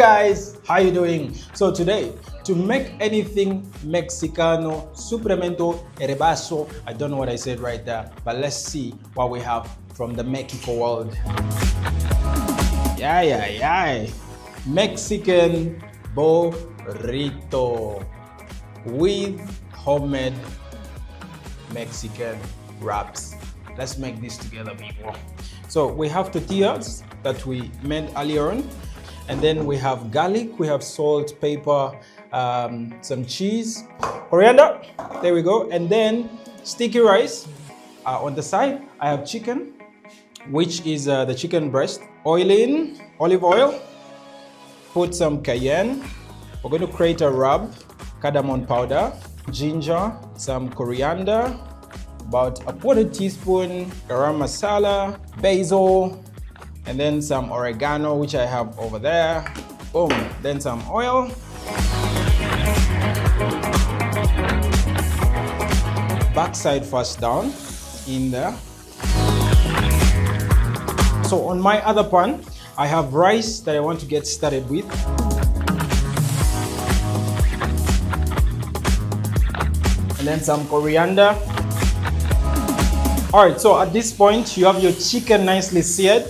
guys, how you doing? So today, to make anything Mexicano, supremento, rebaso, I don't know what I said right there, but let's see what we have from the Mexico world. Yeah. Mexican burrito with homemade Mexican wraps. Let's make this together, people. So we have tortillas that we made earlier on, and then we have garlic, we have salt, pepper, some cheese, coriander, there we go, and then sticky rice. On the side I have chicken, which is the chicken breast, oil in, olive oil, put some cayenne, we're going to create a rub, cardamom powder, ginger, some coriander, about a quarter teaspoon garam masala, basil, and then some oregano, which I have over there. Boom. Then some oil. Backside first down in there. So on my other pan, I have rice that I want to get started with. And then some coriander. All right, so at this point, you have your chicken nicely seared.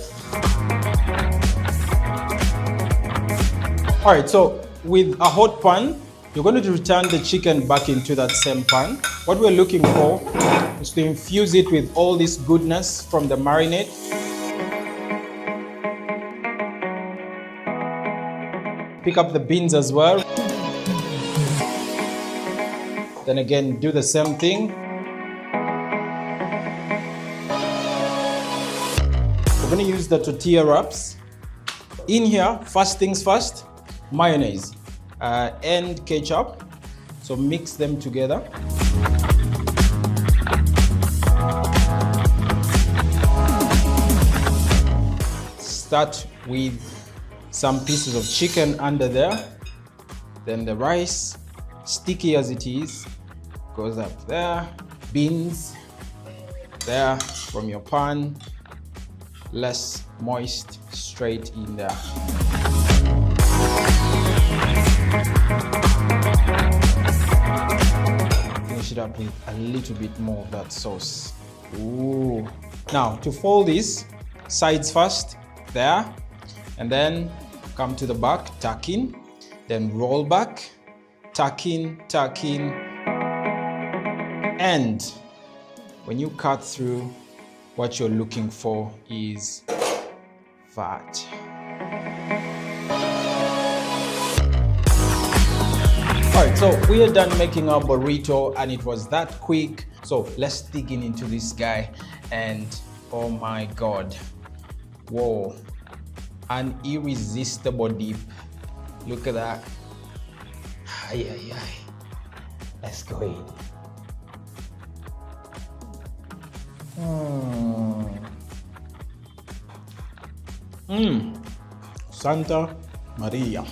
All right, so with a hot pan, you're going to return the chicken back into that same pan. What we're looking for is to infuse it with all this goodness from the marinade. Pick up the beans as well. Then again, do the same thing. We're going to use the tortilla wraps. In here, first things first, mayonnaise and ketchup. So mix them together. Start with some pieces of chicken under there. Then the rice, sticky as it is, goes up there. Beans there from your pan. Less moist, straight in there. Finish it up with a little bit more of that sauce. Ooh. Now to fold this, sides first, there, and then come to the back, tuck in, then roll back, tuck in, and when you cut through, what you're looking for is fat. All right, so we are done making our burrito and it was that quick. So let's dig into this guy and oh my God, whoa, an irresistible dip. Look at that. Ay. Let's go in. Santa Maria.